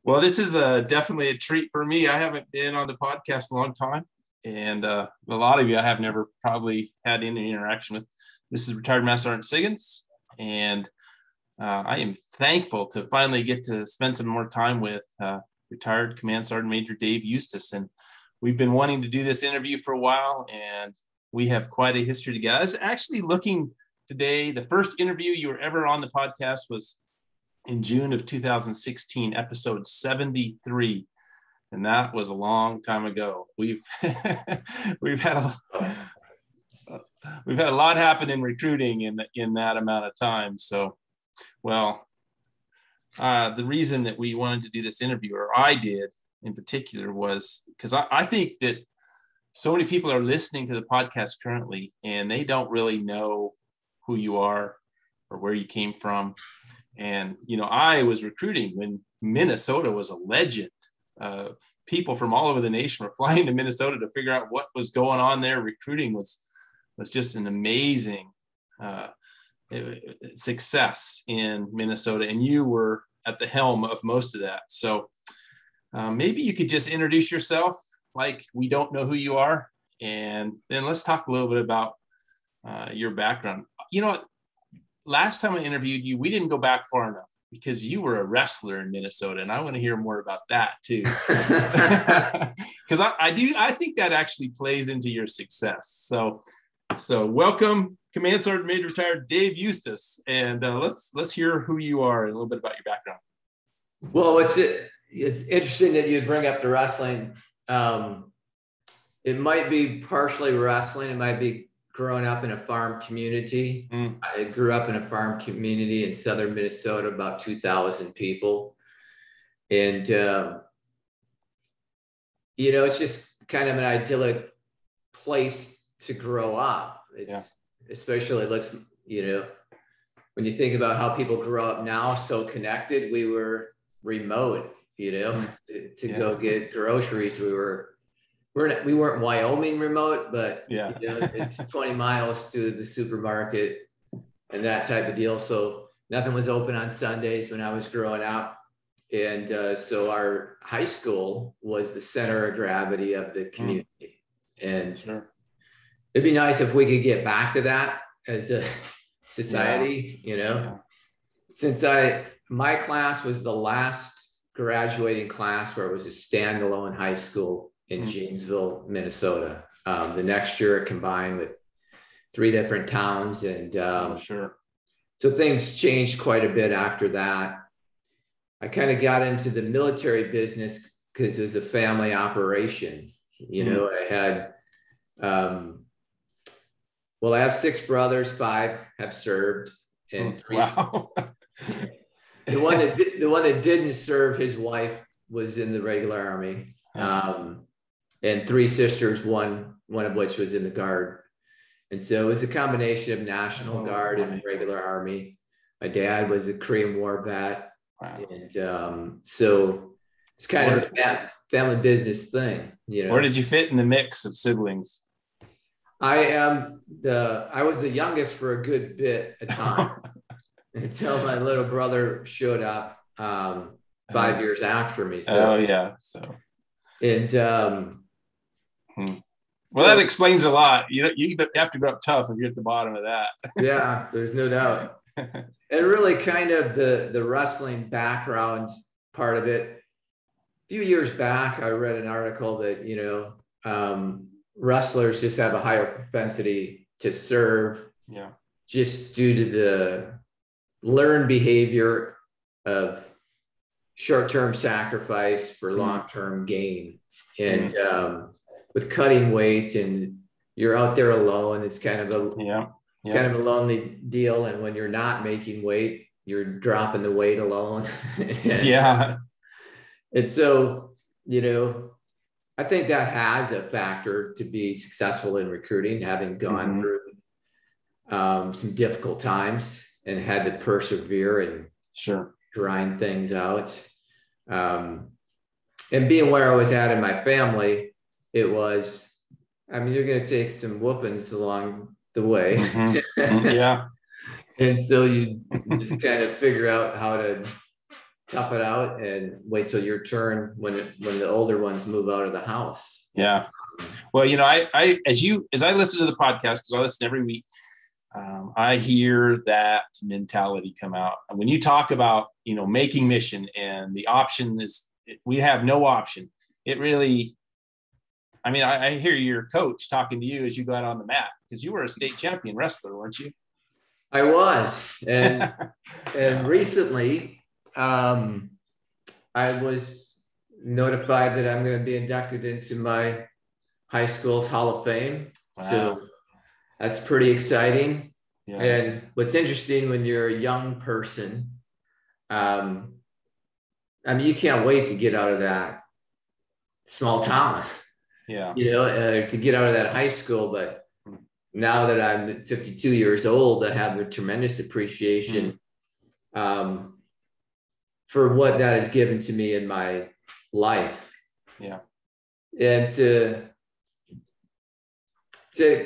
Well, this is definitely a treat for me. I haven't been on the podcast in a long time, and a lot of you I have never probably had any interaction with. This is retired Master Sergeant Siggins, and I am thankful to finally get to spend some more time with retired Command Sergeant Major Dave Eustice. And we've been wanting to do this interview for a while, and we have quite a history together. I was actually looking today, the first interview you were ever on the podcast was in June of 2016, episode 73. And that was a long time ago. We've had a lot happen in recruiting in that amount of time. So, well, the reason that we wanted to do this interview, or I did in particular, was because I think that so many people are listening to the podcast currently and they don't really know who you are or where you came from. And, I was recruiting when Minnesota was a legend. People from all over the nation were flying to Minnesota to figure out what was going on there. Recruiting was just an amazing success in Minnesota. And you were at the helm of most of that. So maybe you could just introduce yourself like we don't know who you are. And then let's talk a little bit about your background. Last time I interviewed you, we didn't go back far enough because you were a wrestler in Minnesota, and I want to hear more about that too. Because I think that actually plays into your success. So welcome, Command Sergeant Major Retired Dave Eustice, and let's hear who you are and a little bit about your background. Well, it's interesting that you bring up the wrestling. It might be partially wrestling. It might be growing up in a farm community. I grew up in a farm community in southern Minnesota, about 2,000 people. And, it's just kind of an idyllic place to grow up. Especially looks, when you think about how people grow up now, so connected, we were remote, to go get groceries. We weren't Wyoming remote, but it's 20 miles to the supermarket and that type of deal. So nothing was open on Sundays when I was growing up. And so our high school was the center of gravity of the community. And it'd be nice if we could get back to that as a society, Since my class was the last graduating class where it was a standalone high school in Janesville, Minnesota. The next year it combined with 3 different towns. And so things changed quite a bit after that. I kind of got into the military business because it was a family operation. I had, I have 6 brothers, 5 have served, and 3. Wow. The one that didn't serve, his wife was in the regular Army. And 3 sisters, one of which was in the Guard. And so it was a combination of National Guard and regular Army. My dad was a Korean War vet. Wow. And so it's kind of a family business thing. Where did you fit in the mix of siblings? I was the youngest for a good bit of time until my little brother showed up 5 years after me. So. And well, that explains a lot. You have to go up tough if you're at the bottom of that. Yeah, there's no doubt. And really kind of the wrestling background part of it. A few years back, I read an article that, wrestlers just have a higher propensity to serve just due to the learned behavior of short-term sacrifice for long-term gain. And with cutting weight and you're out there alone, it's kind of a lonely deal. And when you're not making weight, you're dropping the weight alone. And so, I think that has a factor to be successful in recruiting, having gone through some difficult times and had to persevere and grind things out. And being where I was at in my family, it was, you're going to take some whoopings along the way. And so you just kind of figure out how to tough it out and wait till your turn when the older ones move out of the house. Yeah. Well, as I listen to the podcast, because I listen every week, I hear that mentality come out. And when you talk about, making mission and the option is, we have no option. It really, I hear your coach talking to you as you go out on the mat, because you were a state champion wrestler, weren't you? I was. And recently, I was notified that I'm going to be inducted into my high school's Hall of Fame. Wow. So that's pretty exciting. Yeah. And what's interesting when you're a young person, you can't wait to get out of that small town. Yeah. To get out of that high school. But now that I'm 52 years old, I have a tremendous appreciation for what that has given to me in my life. Yeah. And to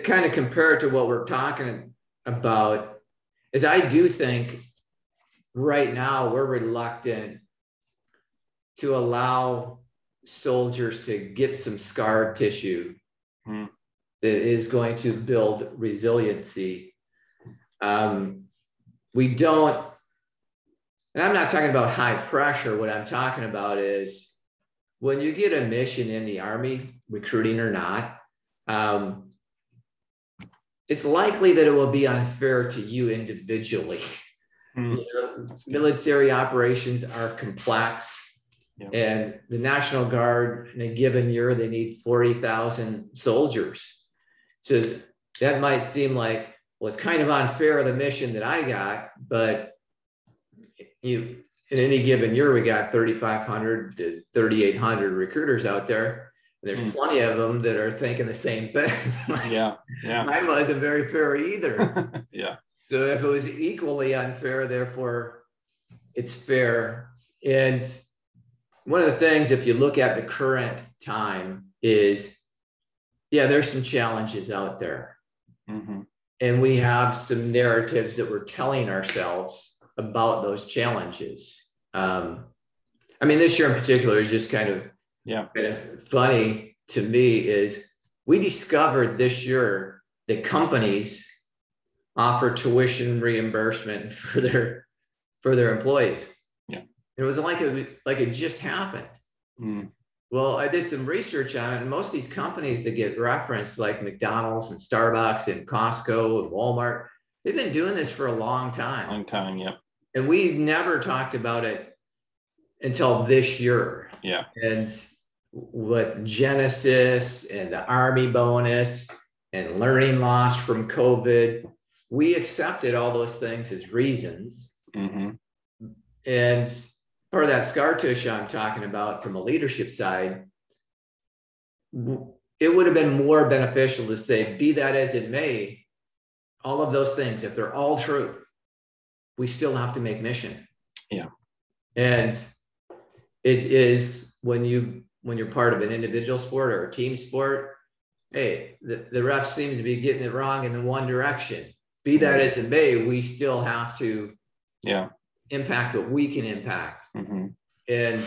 kind of compare it to what we're talking about, is I do think right now we're reluctant to allow soldiers to get some scar tissue that is going to build resiliency. We don't, and I'm not talking about high pressure. What I'm talking about is when you get a mission in the Army, recruiting or not, it's likely that it will be unfair to you individually. Military operations are complex. Yep. And the National Guard, in a given year, they need 40,000 soldiers. So that might seem like, well, it's kind of unfair, the mission that I got, but in any given year, we got 3,500 to 3,800 recruiters out there. And there's plenty of them that are thinking the same thing. Yeah. Mine wasn't very fair either. Yeah. So if it was equally unfair, therefore it's fair. And one of the things, if you look at the current time, is, there's some challenges out there. Mm-hmm. And we have some narratives that we're telling ourselves about those challenges. This year in particular is just kind of funny to me, is we discovered this year that companies offer tuition reimbursement for their employees. Yeah. It was like it just happened. Well, I did some research on it, and most of these companies that get referenced, like McDonald's and Starbucks and Costco and Walmart, they've been doing this for a long time. Yeah. And we never talked about it until this year. Yeah. And with Genesis and the Army bonus and learning loss from COVID, we accepted all those things as reasons. Mm-hmm. And part of that scar tissue I'm talking about from a leadership side, it would have been more beneficial to say, be that as it may, all of those things, if they're all true, we still have to make mission. Yeah. And it is when you're part of an individual sport or a team sport, hey, the refs seem to be getting it wrong in one direction. Be that as it may, we still have to impact what we can impact. Mm-hmm. And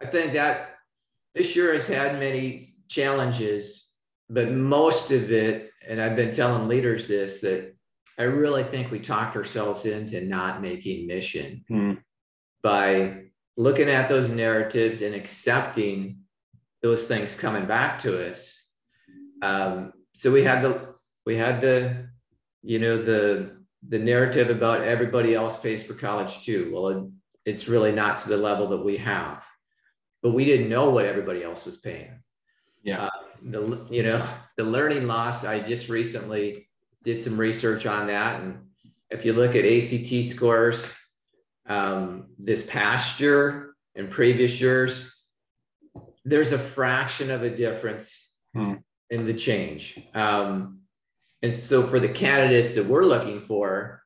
I think that this year has had many challenges, but most of it, and I've been telling leaders this, that I really think we talked ourselves into not making mission by looking at those narratives and accepting those things coming back to us. So we had the narrative about everybody else pays for college too. Well, it's really not to the level that we have, but we didn't know what everybody else was paying. Yeah. The learning loss, I just recently did some research on that. And if you look at ACT scores, this past year and previous years, there's a fraction of a difference in the change. And so for the candidates that we're looking for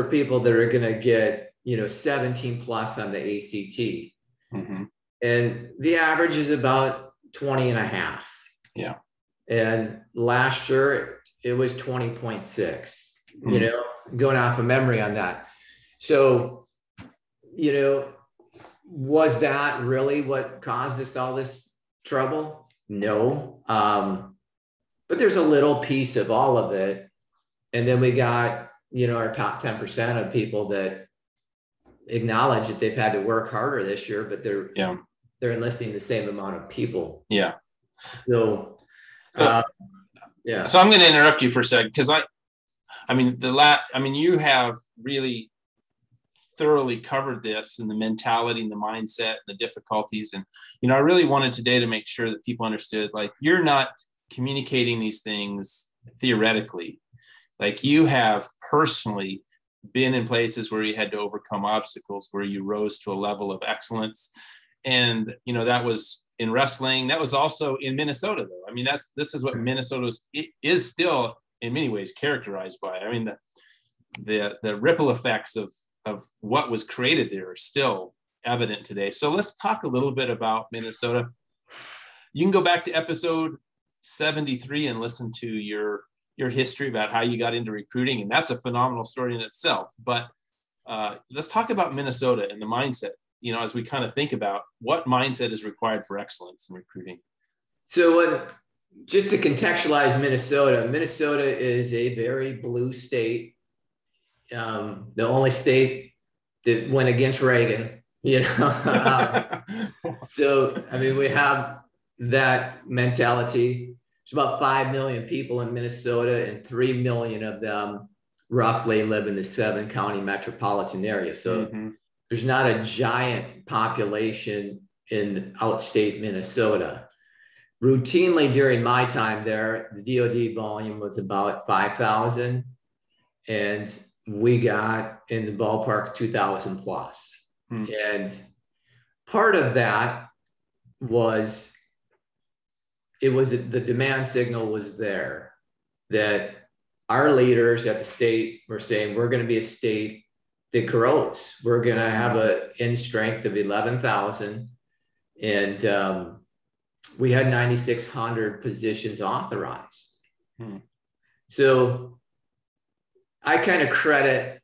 people that are going to get, 17 plus on the ACT. Mm-hmm. And the average is about 20 and a half. Yeah. And last year it was 20.6, going off of memory on that. So, Was that really what caused us all this trouble? No. But there's a little piece of all of it. And then we got, our top 10% of people that acknowledge that they've had to work harder this year, but they're enlisting the same amount of people. Yeah. So yeah. So I'm going to interrupt you for a second, because you have really thoroughly covered this, and the mentality and the mindset and the difficulties. And, I really wanted today to make sure that people understood, like, you're not communicating these things theoretically. Like, you have personally been in places where you had to overcome obstacles, where you rose to a level of excellence. And, that was in wrestling. That was also in Minnesota, though. This is what Minnesota is still in many ways characterized by. The ripple effects of what was created there are still evident today. So let's talk a little bit about Minnesota. You can go back to episode 73 and listen to your history about how you got into recruiting. And that's a phenomenal story in itself. But let's talk about Minnesota and the mindset, as we kind of think about what mindset is required for excellence in recruiting. So just to contextualize Minnesota is a very blue state. The only state that went against Reagan, So, we have that mentality. There's about 5 million people in Minnesota, and 3 million of them roughly live in the 7-county metropolitan area. So there's not a giant population in outstate Minnesota. Routinely during my time there, the DoD volume was about 5,000, and we got in the ballpark 2,000 plus. And part of that was, the demand signal was there, that our leaders at the state were saying, we're going to be a state that grows. We're going to have an end strength of 11,000. And we had 9,600 positions authorized. So I kind of credit,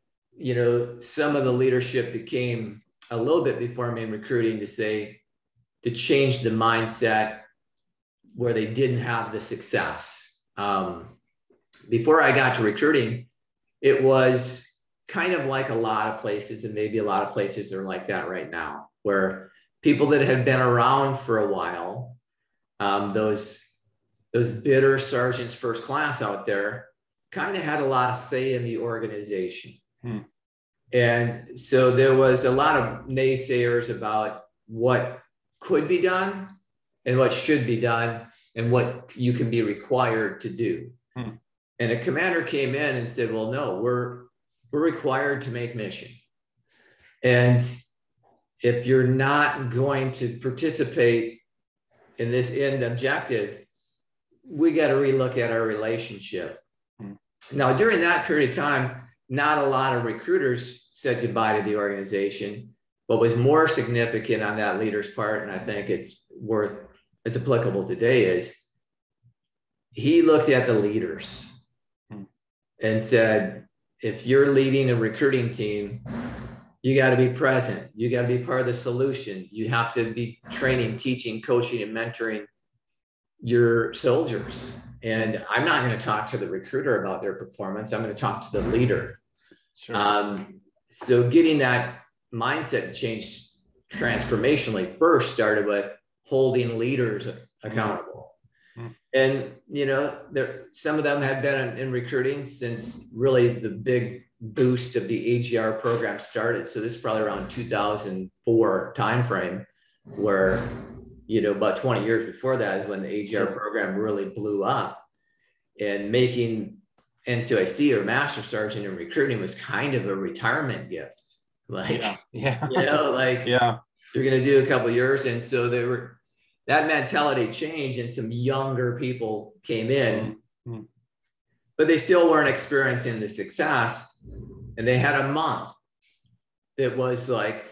some of the leadership that came a little bit before me in recruiting to change the mindset where they didn't have the success. Before I got to recruiting, it was kind of like a lot of places, and maybe a lot of places are like that right now, where people that had been around for a while, those bitter sergeants first class out there, kind of had a lot of say in the organization. And so there was a lot of naysayers about what could be done and what should be done and what you can be required to do. And a commander came in and said, well, no, we're required to make mission. And if you're not going to participate in this end objective, we got to relook at our relationship. Now, during that period of time, not a lot of recruiters said goodbye to the organization. What was more significant on that leader's part, and I think it's applicable today, is he looked at the leaders and said, if you're leading a recruiting team, you got to be present. You got to be part of the solution. You have to be training, teaching, coaching, and mentoring your soldiers. And I'm not going to talk to the recruiter about their performance. I'm going to talk to the leader. Sure. So getting that mindset changed transformationally first started with holding leaders accountable. And, some of them had been in recruiting since really the big boost of the AGR program started. So this is probably around 2004 timeframe, where, about 20 years before that is when the AGR program really blew up, and making NCOIC or Master Sergeant in recruiting was kind of a retirement gift. You're going to do a couple of years. And so that mentality changed, and some younger people came in, but they still weren't experiencing the success. And they had a month that was like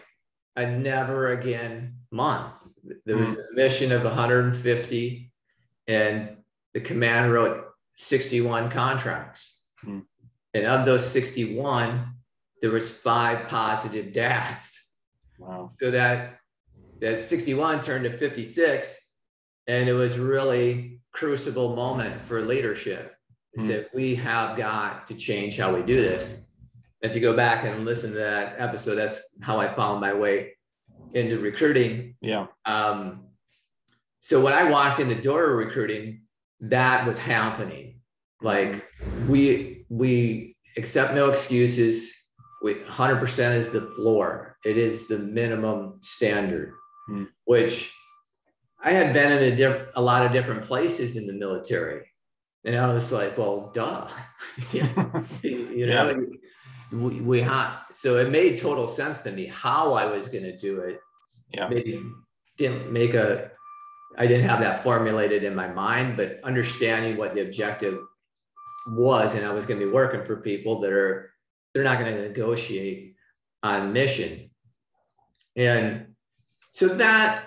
a never again month. There was a mission of 150, and the command wrote 61 contracts. And of those 61, there was 5 positive dads. Wow. So that that 61 turned to 56. And it was really crucible moment for leadership. It said, we have got to change how we do this. If you go back and listen to that episode, that's how I found my way into recruiting. Yeah. So when I walked in the door of recruiting, that was happening. Like we accept no excuses. 100% is the floor. It is the minimum standard, which I had been in a lot of different places in the military. And I was like, well, duh, you know, we have, so it made total sense to me how I was going to do it. Yeah. Maybe I didn't have that formulated in my mind, but understanding what the objective was, and I was going to be working for people they're not going to negotiate on mission. And so that,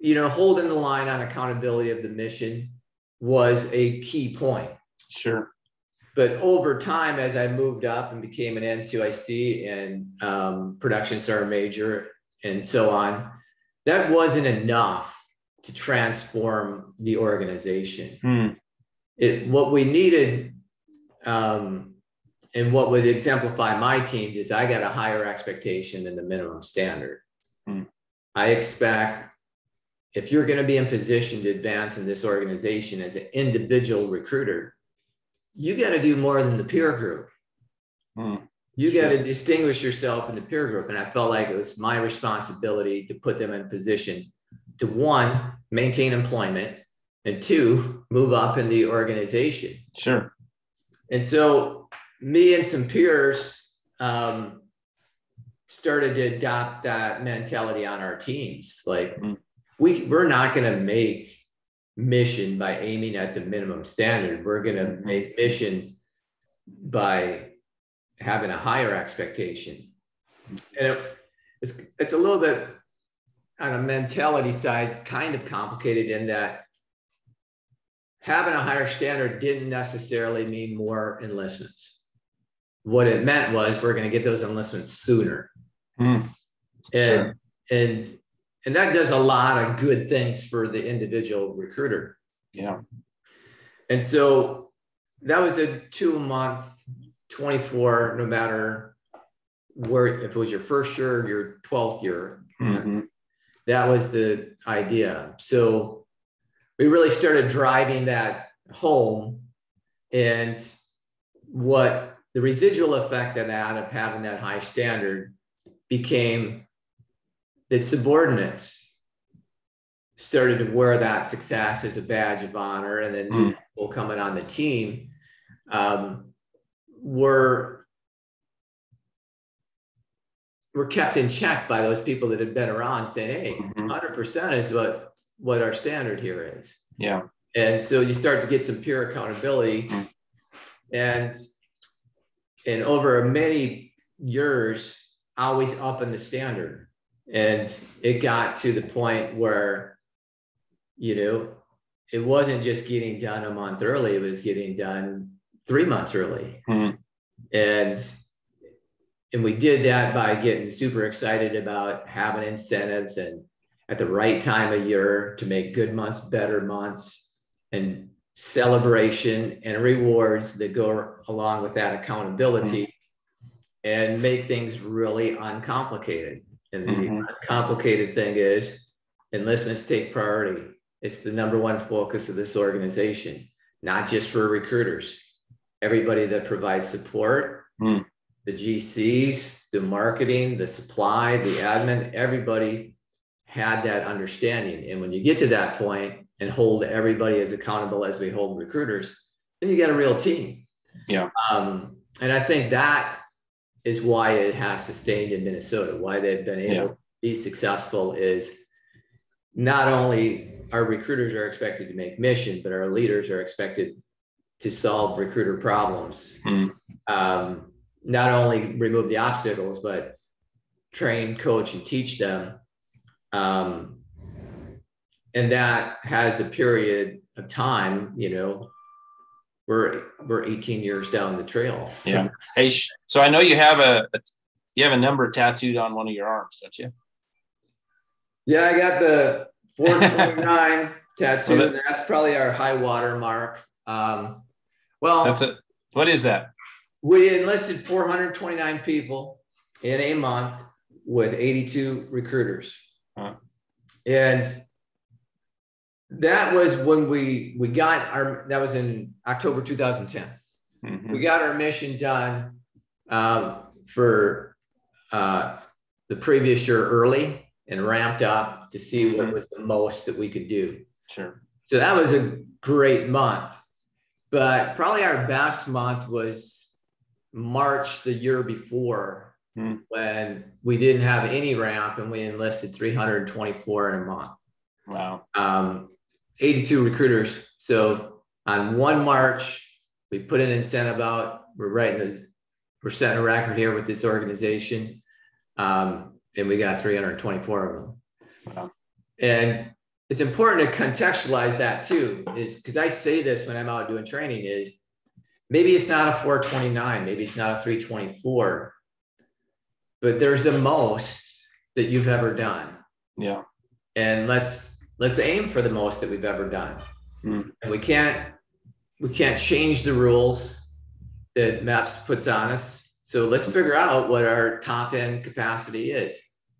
you know, holding the line on accountability of the mission was a key point. Sure. But over time, as I moved up and became an NCOIC and production sergeant major and so on, that wasn't enough to transform the organization. What we needed, and what would exemplify my team, is I got a higher expectation than the minimum standard. I expect, if you're going to be in position to advance in this organization as an individual recruiter, you got to do more than the peer group. You got to distinguish yourself in the peer group. And I felt like it was my responsibility to put them in position to, one, maintain employment, and two, move up in the organization. Sure. And so me and some peers started to adopt that mentality on our teams. Like, we're not going to make mission by aiming at the minimum standard. We're going to make mission by having a higher expectation. And it's a little bit on a mentality side, kind of complicated in that having a higher standard didn't necessarily mean more enlistments. What it meant was we're going to get those enlistments sooner. And that does a lot of good things for the individual recruiter. Yeah. And so that was a 2-month, 24, no matter where, if it was your first year or your 12th year, that was the idea. So we really started driving that home, and what the residual effect of that, of having that high standard, became that subordinates started to wear that success as a badge of honor, and then new people coming on the team were kept in check by those people that had been around, saying, hey, 100% is what our standard here is. Yeah. And so you start to get some peer accountability, and over many years, always up in the standard. And it got to the point where, you know, it wasn't just getting done a month early, it was getting done 3 months early. And we did that by getting super excited about having incentives and at the right time of year to make good months better months, and celebration and rewards that go along with that accountability, and make things really uncomplicated. And the uncomplicated thing is enlistments take priority. It's the #1 focus of this organization, not just for recruiters. Everybody that provides support, the GCs, the marketing, the supply, the admin, everybody had that understanding. And when you get to that point and hold everybody as accountable as we hold recruiters, then you get a real team. Yeah. And I think that is why it has sustained in Minnesota, why they've been able to be successful, is not only our recruiters are expected to make mission, but our leaders are expected to solve recruiter problems. Not only remove the obstacles, but train, coach, and teach them. And that has a period of time, you know, we're 18 years down the trail. Yeah. Hey, so I know you have a number tattooed on one of your arms, don't you? Yeah, I got the 429 tattoo. So that's probably our high water mark. Well, that's it. What is that? We enlisted 429 people in a month with 82 recruiters. Huh. And that was when we got that was in October 2010. Mm-hmm. We got our mission done for the previous year early and ramped up to see what was the most that we could do. Sure. So that was a great month. But probably our best month was March the year before, when we didn't have any ramp and we enlisted 324 in a month. Wow. 82 recruiters. So on 1 March, we put an incentive out. We're setting a record here with this organization. And we got 324 of them. Wow. And it's important to contextualize that too, is because I say this when I'm out doing training is maybe it's not a 429, maybe it's not a 324, but there's the most that you've ever done. Yeah. And let's aim for the most that we've ever done. And we can't change the rules that MAPS puts on us. So let's figure out what our top end capacity is.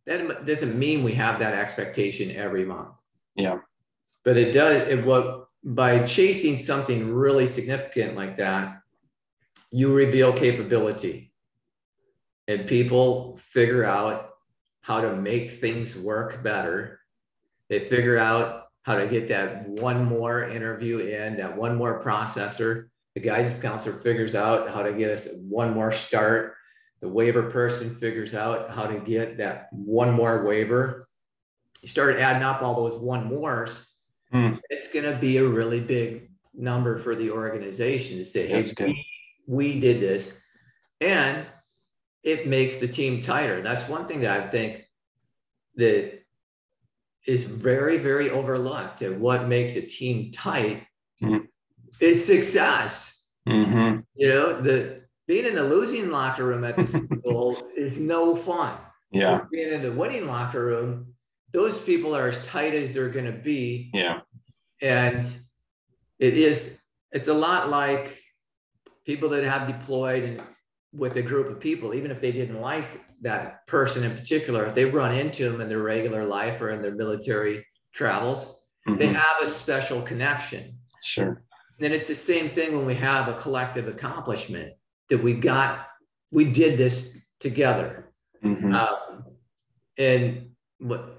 That doesn't mean we have that expectation every month. Yeah. But by chasing something really significant like that, you reveal capability and people figure out how to make things work better. They figure out how to get that one more interview in, that one more processor. The guidance counselor figures out how to get us one more start. The waiver person figures out how to get that one more waiver. You start adding up all those one mores, it's going to be a really big number for the organization to say, hey, we did this. And it makes the team tighter. That's one thing that I think that is very, very overlooked. And what makes a team tight is success. Mm-hmm. You know, being in the losing locker room at the Super Bowl is no fun. Yeah. But being in the winning locker room, those people are as tight as they're going to be. Yeah. And it's a lot like people that have deployed with a group of people, even if they didn't like that person in particular, if they run into them in their regular life or in their military travels, they have a special connection. Sure. And it's the same thing when we have a collective accomplishment that we did this together. And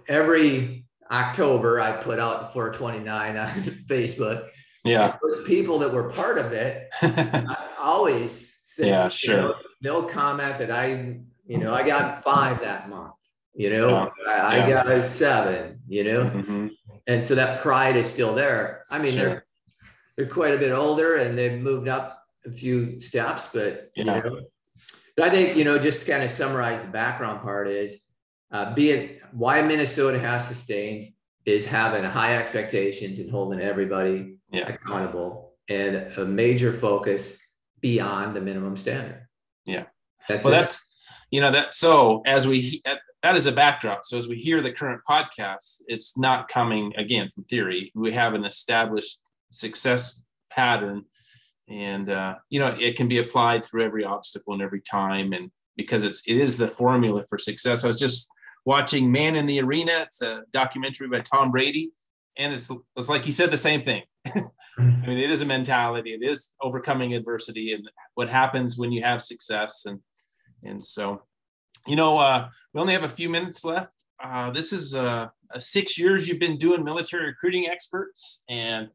every October I put out the 429 on Facebook. Yeah. Those people that were part of it, I always say, yeah, sure. They'll comment that I got 5 that month, I got a 7, and so that pride is still there. I mean, sure. they're quite a bit older and they've moved up a few steps, but but I think, just to kind of summarize the background part is why Minnesota has sustained is having high expectations and holding everybody accountable and a major focus beyond the minimum standard. Yeah. So as that is a backdrop. So as we hear the current podcast, it's not coming again from theory. We have an established success pattern and, it can be applied through every obstacle and every time. And because it is the formula for success. I was just watching Man in the Arena. It's a documentary by Tom Brady. And it's like he said the same thing. I mean, it is a mentality. It is overcoming adversity and what happens when you have success. And so, we only have a few minutes left. This is 6 years you've been doing military recruiting experts and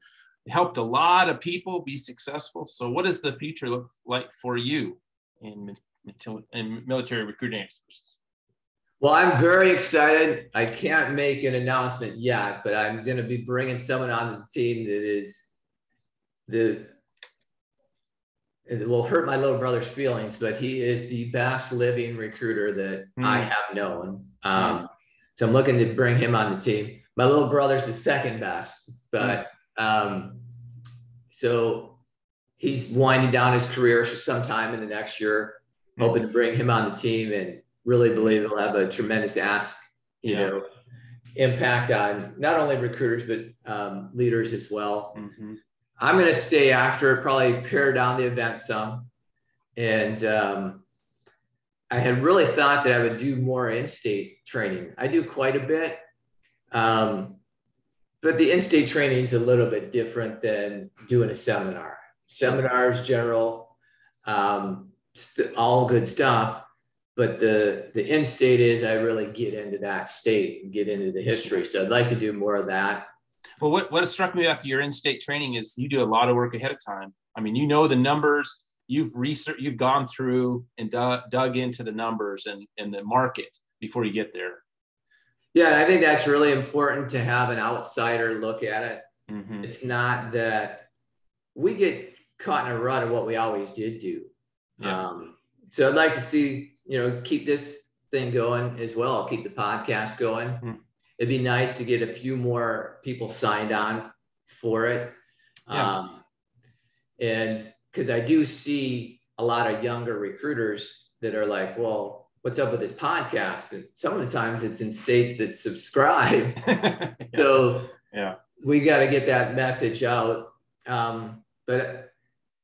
helped a lot of people be successful. So what does the future look like for you in military recruiting experts? Well, I'm very excited. I can't make an announcement yet, but I'm going to be bringing someone on the team it will hurt my little brother's feelings, but he is the best living recruiter that I have known. So I'm looking to bring him on the team. My little brother's the second best, but so he's winding down his career for some time in the next year, hoping to bring him on the team and really believe he'll have a tremendous ask, impact on not only recruiters, but leaders as well. Mm-hmm. I'm going to stay after it, probably pare down the event some. And I had really thought that I would do more in-state training. I do quite a bit. But the in-state training is a little bit different than doing a seminar. Seminars, general, all good stuff. But the in-state is I really get into that state and get into the history. So I'd like to do more of that. Well, what struck me after your in-state training is you do a lot of work ahead of time. I mean, you know the numbers, you've gone through and dug into the numbers and the market before you get there. Yeah, I think that's really important to have an outsider look at it. Mm-hmm. It's not that we get caught in a rut of what we always did do. Yeah. So I'd like to see, keep this thing going as well. Keep the podcast going. Mm-hmm. It'd be nice to get a few more people signed on for it. Yeah. And because I do see a lot of younger recruiters that are like, well, what's up with this podcast? And some of the times it's in states that subscribe. Yeah. So yeah, we got to get that message out. But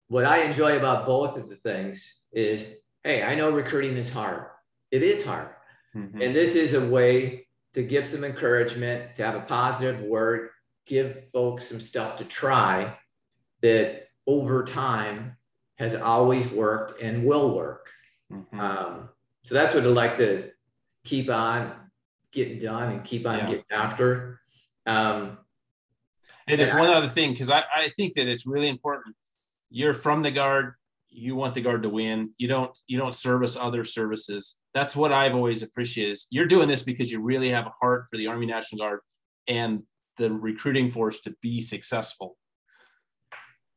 what I enjoy about both of the things is, hey, I know recruiting is hard. It is hard. Mm-hmm. And this is a way to give some encouragement, to have a positive word, give folks some stuff to try that over time has always worked and will work. Mm-hmm. So that's what I'd like to keep on getting done and keep on getting after. And there's one other thing, because I think that it's really important. You're from the Guard. You want the Guard to win. You don't service other services. That's what I've always appreciated. Is you're doing this because you really have a heart for the Army National Guard and the recruiting force to be successful.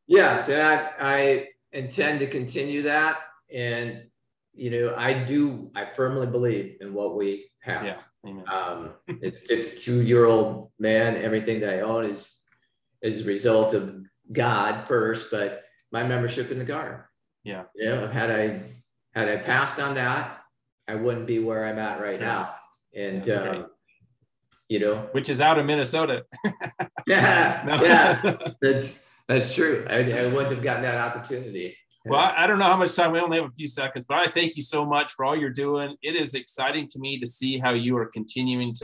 Yes, and I intend to continue that. And I firmly believe in what we have. Yeah, amen. A 52-year-old man, everything that I own is a result of God first, but my membership in the Guard. Yeah. Had I passed on that, I wouldn't be where I'm at right now. And which is out of Minnesota. Yeah, that's true. I wouldn't have gotten that opportunity. Well, I don't know how much time. We only have a few seconds, but I thank you so much for all you're doing. It is exciting to me to see how you are continuing